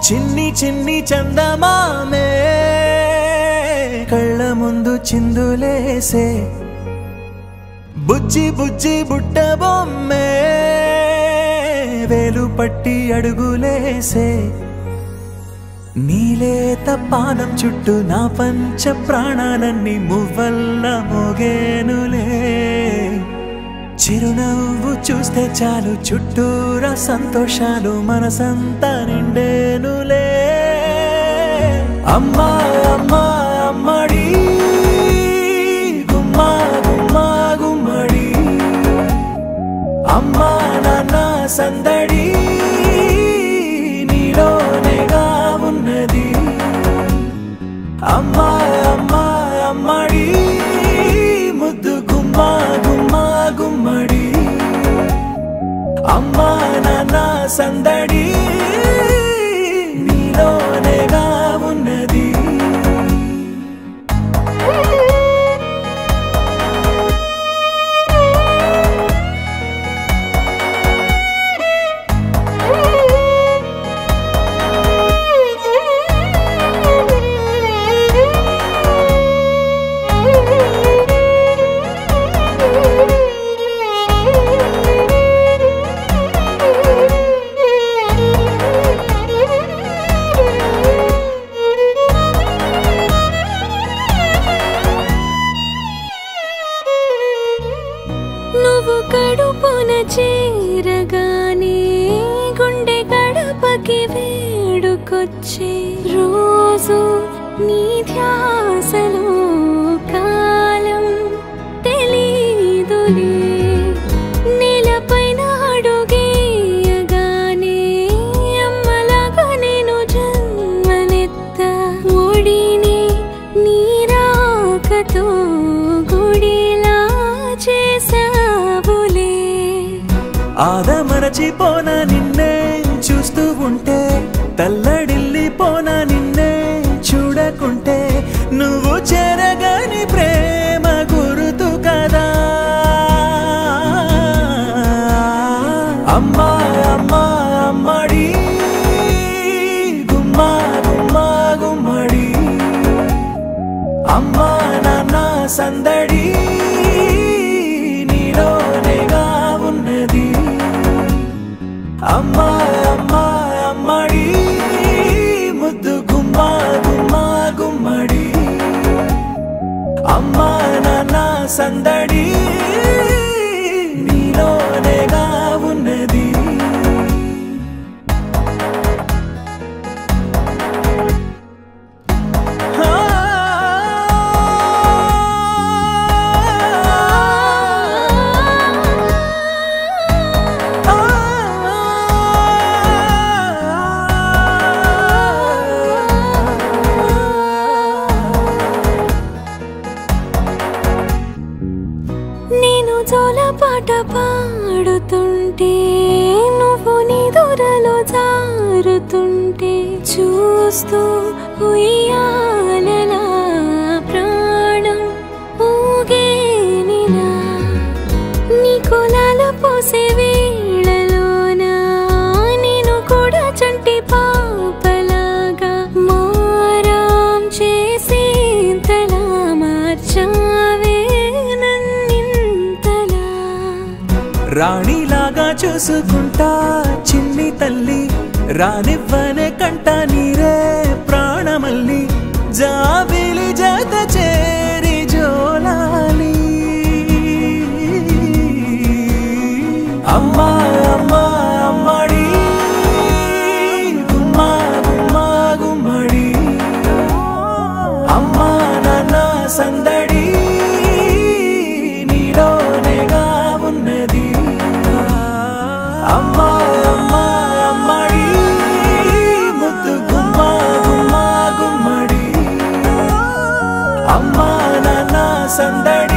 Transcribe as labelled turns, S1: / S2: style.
S1: చిన్ని చిన్ని చందమామే కళ్ళ ముందు చిందులేసే బుజ్జి బుజ్జి బుట్ట బొమ్మే వేలు పట్టి అడుగులేసే నీలేత పానం చుట్టూ నా పంచ ప్రాణాలన్నీ మువ్వల్ల మోగేనులే చిరునవ్వు చూస్తే చాలు చుట్టూరా సంతోషాలు మనసంతా నిండేనులే అమ్మా అమ్మా అమ్మడి గుమ్మా గుమ్మా గుమ్మడి అమ్మా నాన్న సందడి నీలోనేగా ఉన్నది అమ్మా అమ్మా అమ్మడి ముద్దు గుమ్మా గుమ్మా గుమ్మడి అమ్మా నాన్న సందడి నీలోనేగా ఉన్నది
S2: కడుపున చేరగానే గుండె గడపకి వేడుకొచ్చే రోజు నీ ధ్యాసలో కాలం తెలీదులే నేలపైన అడుగేయగానే అమ్మలాగా నేను జన్మనెత్త ఒడిని నీ రాకతో గుడిలా చేసా
S1: ఆదమరచిపోనా నిన్నే చూస్తూ ఉంటే తల్లడిల్లిపోనా నిన్నే చూడకుంటే నువ్వు చెరగని ప్రేమ గురుతు కదా అమ్మా అమ్మా అమ్మడి గుమ్మా గుమ్మా గుమ్మడి అమ్మా నాన్న సందడి నీలోనేగా ఉన్నది అమ్మా అమ్మా అమ్మడి ముద్దు గుమ్మా గుమ్మా గుమ్మడి అమ్మా నాన్న సందడి నీలోనేగా ఉన్నది
S2: నేను జోలపాట పాడుతుంటే నువ్వు నీ దూరలో జారుతుంటే చూస్తూ ఉయ్యాలలా ప్రాణం ఊగేనిలా నీ కులాల పోసే వేళలోనా నేను కూడా చంటి పాపలాగా మారాం చేసేంతలా మార్చావే
S1: రాణిలాగా చూసుకుంటా చిన్ని తల్లి రానివ్వనే కంట నీరే ప్రాణమల్లి జాబిలి జత చేరి జోలాలి అమ్మా అమ్మా అమ్మడి గుమ్మా గుమ్మా గుమ్మడి అమ్మా నాన్న సందడి నీలోనేగా ఉన్నది అమ్మా అమ్మా అమ్మడి ముద్దు గుమ్మా గుమ్మా గుమ్మడి అమ్మా నాన్న సందడి